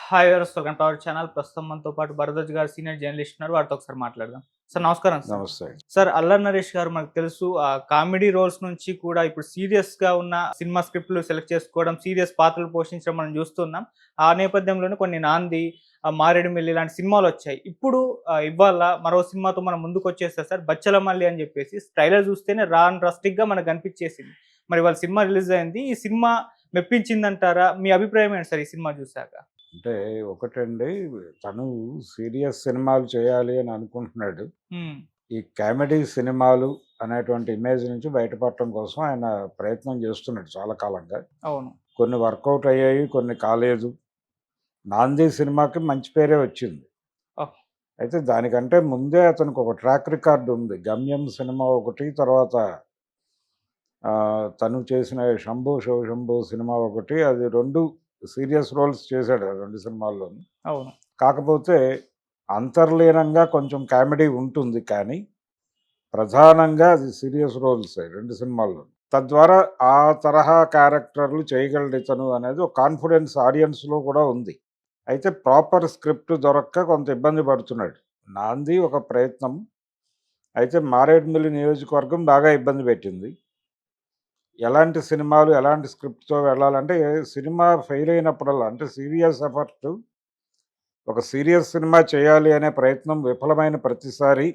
Hi viewers, welcome to our channel. ప్రస్తుతం మనతో పాటు భరద్వాజ్ గారు సీనియర్ జర్నలిస్ట్ ఉన్నారు. వారితో ఒకసారి మాట్లాడదాం. సార్ నమస్కారం సార్. నమస్తే. సార్ అల్లరి నరేష్ గారు మనకు తెలుసు కామెడీ రోల్స్ నుంచి కూడా ఇప్పుడు సీరియస్‌గా ఉన్న సినిమా స్క్రిప్ట్‌లు సెలెక్ట్ చేసుకోవడం, సీరియస్ పాత్రలు పోషించడం మనం చూస్తున్నాం. ఆ నేపథ్యంలోనే కొన్ని 'నాంది', 'మారేడుమిల్లి' ఇలాంటి సినిమాలొచ్చాయి. ఇప్పుడు ఇవాళ మరో సినిమాతో మనం ముందుకొచ్చేసారు సార్ 'బచ్చలమల్లి' అని చెప్పేసి. ట్రైలర్ చూస్తేనే రా అండ్ రస్టిక్‌గా మనకు కనిపించేసింది. మరి ఇవాళ సినిమా రిలీజ్ అయింది. ఈ సినిమా మెప్పించిందంటారా? మీ అభిప్రాయం ఏంటి సార్ ఈ సినిమా చూసాక? అంటే ఒకటండి, తను సీరియస్ సినిమాలు చేయాలి అని అనుకుంటున్నాడు. హ్మ్. ఈ కామెడీ సినిమాలు అనేటువంటి ఇమేజ్ నుంచి బయటపడటం కోసం ఆయన ప్రయత్నం చేస్తున్నాడు చాలా కాలంగా. అవును. కొన్ని వర్కౌట్ అయ్యాయి, కొన్ని కాలేదు. 'నాంది' సినిమాకి మంచి పేరే వచ్చింది. ఓహ్! అయితే దానికంటే ముందే అతనికి ఒక ట్రాక్ రికార్డ్ ఉంది. 'గమ్యం' సినిమా ఒకటి, తర్వాత తను చేసిన 'శంభో శివ శంభో' సినిమా ఒకటి. అది 2 సీరియస్ రోల్స్ చేశాడు ఆ 2 సినిమాల్లోను. అవును. కాకపోతే అంతర్లీనంగా కొంచెం కామెడీ ఉంటుంది, కానీ ప్రధానంగా అది సీరియస్ రోల్సే 2 సినిమాల్లో. తద్వారా ఆ తరహా క్యారెక్టర్లు చేయగలడు ఇతను అనేది ఒక కాన్ఫిడెన్స్ ఆడియన్స్‌లో కూడా ఉంది. అయితే ప్రాపర్ స్క్రిప్ట్ దొరక్క కొంత ఇబ్బంది పడుతున్నాడు. 'నాంది' ఒక ప్రయత్నం. అయితే 'మారేడుమిల్లి' నియోజకవర్గం బాగా ఇబ్బంది పెట్టింది. ఎలాంటి సినిమాలు, ఎలాంటి స్క్రిప్ట్‌తో వెళ్ళాలంటే సినిమా ఫెయిల్ అయినప్పుడల్లా, అంటే సీరియస్ ఎఫర్ట్, ఒక సీరియస్ సినిమా చేయాలి అనే ప్రయత్నం విఫలమైన ప్రతిసారి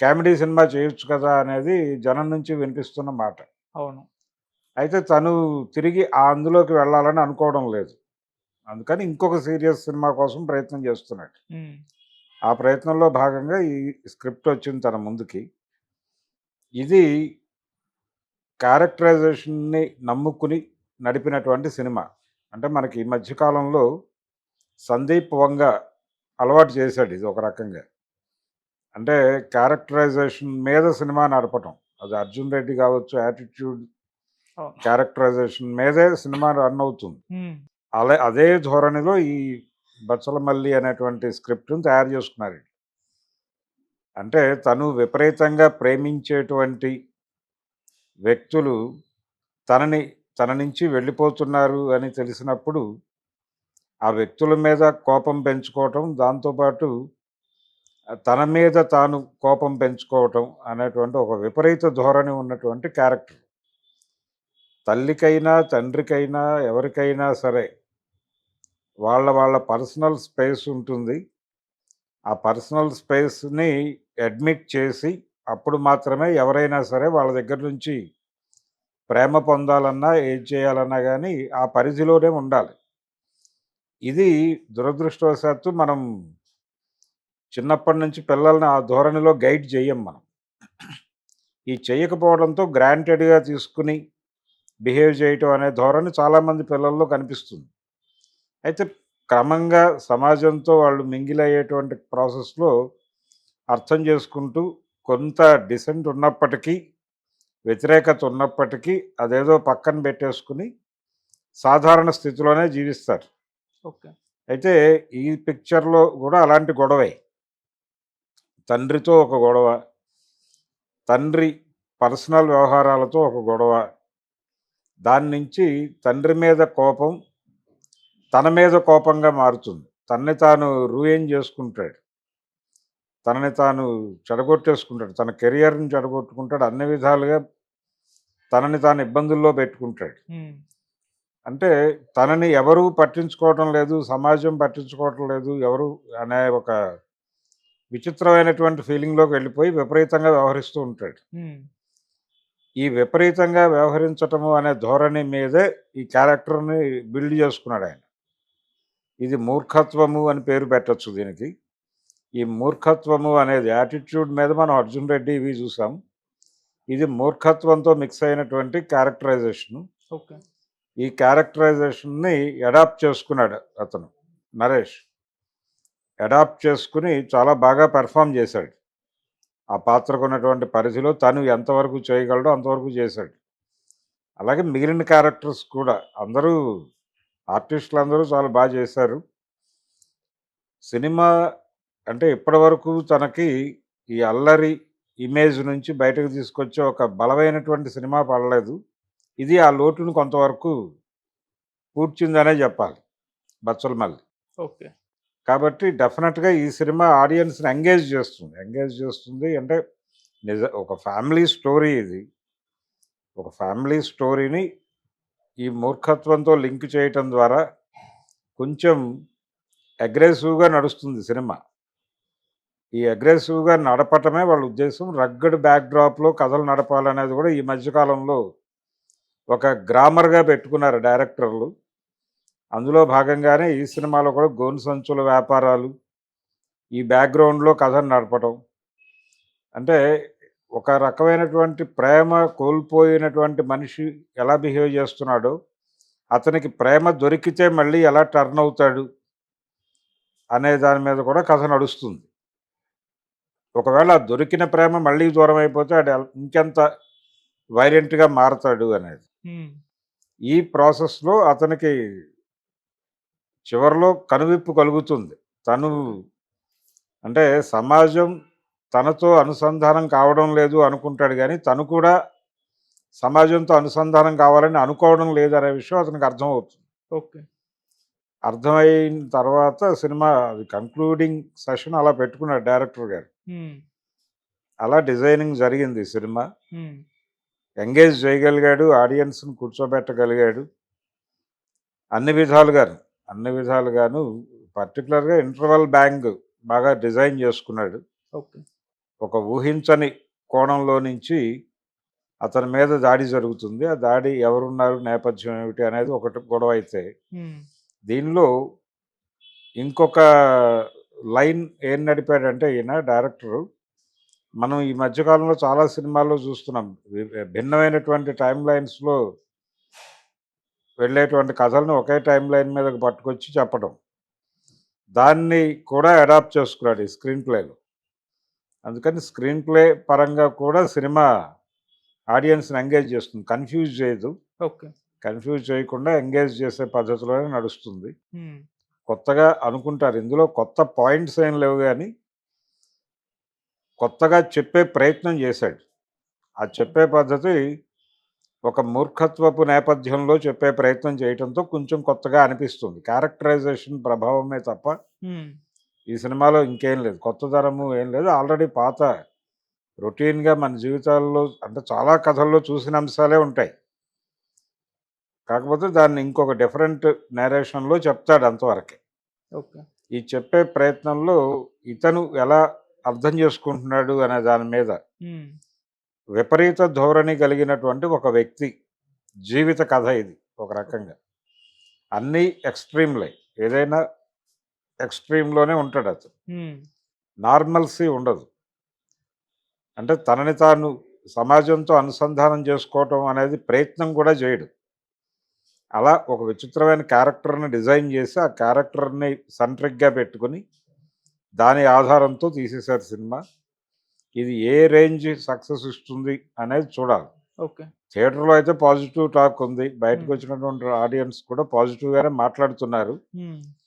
కామెడీ సినిమా చేయొచ్చు కదా అనేది జనం నుంచి వినిపిస్తున్న మాట. అవును. అయితే తను తిరిగి అందులోకి వెళ్ళాలని అనుకోవడం లేదు. అందుకని ఇంకొక సీరియస్ సినిమా కోసం ప్రయత్నం చేస్తున్నాడు. హ్మ్. ఆ ప్రయత్నంలో భాగంగా ఈ స్క్రిప్ట్ వచ్చింది తన ముందుకి. ఇది క్యారెక్టరైజేషన్‌ని నమ్ముకుని నడిపినటువంటి సినిమా. అంటే మనకి ఈ మధ్య కాలంలో సందీప్ వంగ అలవాటు చేశాడు ఇది ఒక రకంగా. అంటే క్యారెక్టరైజేషన్ మీద సినిమా నడపటం. అది 'అర్జున్ రెడ్డి' కావచ్చు, 'యాటిట్యూడ్' అవును. క్యారెక్టరైజేషన్ మీదే సినిమా రన్ అవుతుంది. హ్మ్. అదే ధోరణిలో ఈ 'బచ్చలమల్లి' అనేటువంటి స్క్రిప్ట్‌ని తయారు చేసుకున్నారు. అంటే తను విపరీతంగా ప్రేమించేటువంటి వ్యక్తులు తనని తన నుంచి వెళ్ళిపోతున్నారు అని తెలిసినప్పుడు, ఆ వ్యక్తుల మీద కోపం పెంచుకోవటం, దాంతో పాటు తన మీద తాను కోపం పెంచుకోవటం అనేటువంటి ఒక విపరీత ధోరణి ఉన్నటువంటి క్యారెక్టర్. తల్లికైనా, తండ్రికైనా, ఎవరికైనా సరే వాళ్ళ పర్సనల్ స్పేస్ ఉంటుంది. ఆ పర్సనల్ స్పేస్‌ని అడ్మిట్ చేసి, అప్పుడు మాత్రమే ఎవరైనా సరే వాళ్ళ దగ్గర నుంచి ప్రేమ పొందాలన్నా, ఏది చేయాలన్నా గానీ ఆ పరిధిలోనే ఉండాలి. ఇది దురదృష్టవశాత్తు మనం చిన్నప్పటి నుంచి పిల్లల్ని ఆ ధోరణిలో గైడ్ చెయ్యం మనం. ఈ చెయ్యకపోవడంతో గ్రాంటెడ్‌గా తీసుకుని బిహేవ్ చేయటం అనే ధోరణి చాలామంది పిల్లల్లో కనిపిస్తుంది. అయితే క్రమంగా సమాజంతో వాళ్ళు మింగిల్ అయ్యేటువంటి ప్రాసెస్‌లో అర్థం చేసుకుంటూ, కొంత డిసెంట్ ఉన్నప్పటికీ, వ్యతిరేకత ఉన్నప్పటికీ అదేదో పక్కన పెట్టేసుకుని సాధారణ స్థితిలోనే జీవిస్తారు. ఓకే. అయితే ఈ పిక్చర్‌లో గూడా అలాంటి గొడవే. తండ్రితో ఒక గొడవ, తండ్రి పర్సనల్ వ్యవహారాలతో ఒక గొడవ, దాని నుంచి తండ్రి మీద కోపం తన మీద కోపంగా మారుతుంది. తనని తాను రూయిన్ చేసుకుంటాడు. తనని తాను చెడగొట్టేసుకుంటాడు. తన కెరియర్‌ని చెడగొట్టుకుంటాడు. అన్ని విధాలుగా తనని తాను ఇబ్బందుల్లో పెట్టుకుంటాడు. హ్మ్. అంటే తనని ఎవరు పట్టించుకోవటం లేదు, సమాజం పట్టించుకోవటం లేదు, ఎవరు అనే ఒక విచిత్రమైనటువంటి ఫీలింగ్‌లోకి వెళ్ళిపోయి విపరీతంగా వ్యవహరిస్తూ ఉంటాడు. హ్మ్. ఈ విపరీతంగా వ్యవహరించటము అనే ధోరణి మీదే ఈ క్యారెక్టర్‌ని బిల్డ్ చేసుకున్నాడాయన. ఇది మూర్ఖత్వము అని పేరు పెట్టొచ్చు దీనికి. ఈ మూర్ఖత్వము అనేది యాటిట్యూడ్ మీద మనం 'అర్జున్ రెడ్డి' ఇవి చూసాం. ఇది మూర్ఖత్వంతో మిక్స్ అయినటువంటి క్యారెక్టరైజేషను. ఓకే. ఈ క్యారెక్టరైజేషన్‌ని అడాప్ట్ చేసుకున్నాడు అతను, నరేష్. అడాప్ట్ చేసుకొని చాలా బాగా పెర్ఫార్మ్ చేశాడు. ఆ పాత్రకున్నటువంటి పరిధిలో తను ఎంతవరకు చేయగలడో అంతవరకు చేశాడు. అలాగే మిగిలిన క్యారెక్టర్స్ కూడా అందరూ, ఆర్టిస్టులందరూ చాలా చేశారు. సినిమా అంటే ఇప్పటివరకు తనకి ఈ అల్లరి ఇమేజ్ నుంచి బయటకు తీసుకొచ్చే ఒక బలమైనటువంటి సినిమా పడలేదు. ఇది ఆ లోటును కొంతవరకు పూడ్చిందనే చెప్పాలి 'బచ్చలమల్లి'. ఓకే. కాబట్టి డెఫినెట్‌గా ఈ సినిమా ఆడియన్స్‌ని ఎంగేజ్ చేస్తుంది అంటే ఒక ఫ్యామిలీ స్టోరీ ఇది. ఒక ఫ్యామిలీ స్టోరీని ఈ మూర్ఖత్వంతో లింక్ చేయటం ద్వారా కొంచెం అగ్రెసివ్‌గా నడుస్తుంది సినిమా. ఈ అగ్రెసివ్‌గా నడపటమే వాళ్ళ ఉద్దేశం. రగ్గడ్ బ్యాక్‌డ్రాప్‌లో కథలు నడపాలనేది కూడా ఈ మధ్య కాలంలో ఒక గ్రామర్‌గా పెట్టుకున్నారు డైరెక్టర్లు. అందులో భాగంగానే ఈ సినిమాలో కూడా గోను సంచుల వ్యాపారాలు, ఈ బ్యాక్‌గ్రౌండ్‌లో కథను నడపటం. అంటే ఒక రకమైనటువంటి ప్రేమ కోల్పోయినటువంటి మనిషి ఎలా బిహేవ్ చేస్తున్నాడో, అతనికి ప్రేమ దొరికితే మళ్ళీ ఎలా టర్న్ అవుతాడు అనే దాని మీద కూడా కథ నడుస్తుంది. ఒకవేళ ఆ దొరికిన ప్రేమ మళ్ళీ దూరం అయిపోతే ఆడు ఇంకెంత వైలెంట్‌గా మారతాడు అనేది. హ్మ్. ఈ ప్రాసెస్‌లో అతనికి చివరిలో కనువిప్పు కలుగుతుంది. తను అంటే సమాజం తనతో అనుసంధానం కావడం లేదు అనుకుంటాడు గానీ, తను కూడా సమాజంతో అనుసంధానం కావాలని అనుకోవడం లేదనే విషయం అతనికి అర్థమవుతుంది. ఓకే. అర్థమైన తర్వాత సినిమా అది కంక్లూడింగ్ సెషన్ అలా పెట్టుకున్నాడు డైరెక్టర్ గారు. హ్మ్. అలా డిజైనింగ్ జరిగింది ఈ సినిమా. హ్మ్. ఎంగేజ్ చేయగలిగాడు, ఆడియన్స్‌ని కూర్చోబెట్టగలిగాడు. అన్ని విధాలుగాను, అన్ని విధాలుగాను పర్టిక్యులర్‌గా ఇంటర్వల్ బ్యాంగ్ బాగా డిజైన్ చేసుకున్నాడు. ఓకే. ఒక ఊహించని కోణంలో నుంచి అతని మీద దాడి జరుగుతుంది. ఆ దాడి ఎవరున్నారు, నేపథ్యం ఏమిటి అనేది ఒకటి గొడవ అయితే, హ్మ్. దీనిలో ఇంకొక లైన్ ఏం నడిపాడంటే ఈయన డైరెక్టరు, మనం ఈ మధ్య కాలంలో చాలా సినిమాల్లో చూస్తున్నాం. భిన్నమైనటువంటి టైమ్ లైన్స్‌లో వెళ్ళేటువంటి కథలను ఒకే టైమ్ లైన్ మీదకి పట్టుకొచ్చి చెప్పడం. దాన్ని కూడా అడాప్ట్ చేసుకున్నాడు ఈ స్క్రీన్ ప్లేలో. అందుకని స్క్రీన్ ప్లే పరంగా కూడా సినిమా ఆడియన్స్‌ని ఎంగేజ్ చేస్తుంది. కన్‌ఫ్యూజ్ చేయదు. ఓకే. కన్‌ఫ్యూజ్ చేయకుండా ఎంగేజ్ చేసే పద్ధతిలోనే నడుస్తుంది. హ్మ్. కొత్తగా అనుకుంటారు. ఇందులో కొత్త పాయింట్స్ ఏం లేవు గానీ, కొత్తగా చెప్పే ప్రయత్నం చేశాడు. ఆ చెప్పే పద్ధతి ఒక మూర్ఖత్వపు నేపథ్యంలో చెప్పే ప్రయత్నం చేయటంతో కొంచెం కొత్తగా అనిపిస్తుంది. క్యారెక్టరైజేషన్ ప్రభావమే తప్ప హ్మ్. ఈ సినిమాలో ఇంకేం లేదు. కొత్తదనము ఏం లేదు. ఆల్రెడీ పాత రొటీన్‌గా మన జీవితాల్లో అంటే చాలా కథల్లో చూసిన అంశాలే ఉంటాయి. కాకపోతే దాన్ని ఇంకొక డిఫరెంట్ నేరేషన్‌లో చెప్తాడు అంతవరకే. ఓకే. ఈ చెప్పే ప్రయత్నంలో ఇతను ఎలా అర్థం చేసుకుంటున్నాడు అనే దాని మీద హ్మ్. విపరీత ధోరణి కలిగినటువంటి ఒక వ్యక్తి జీవిత కథ ఇది ఒక రకంగా. అన్నీ ఎక్స్‌ట్రీమ్‌లే. ఏదైనా ఎక్స్‌ట్రీమ్‌లోనే ఉంటాడతను. హ్మ్. నార్మల్సీ ఉండదు. అంటే తనని తాను సమాజంతో అనుసంధానం చేసుకోవటం అనేది ప్రయత్నం కూడా చేయడు. అలా ఒక విచిత్రమైన క్యారెక్టర్‌ని డిజైన్ చేసి, ఆ క్యారెక్టర్‌ని సెంట్రిక్‌గా పెట్టుకొని, దాని ఆధారంతో తీసేశారు సినిమా. ఇది ఏ రేంజ్ సక్సెస్ ఇస్తుంది అనేది చూడాలి. ఓకే. థియేటర్‌లో అయితే పాజిటివ్ టాక్ ఉంది. హ్మ్. బయటకొచ్చినటువంటి ఆడియన్స్ కూడా పాజిటివ్‌గానే మాట్లాడుతున్నారు. హ్మ్.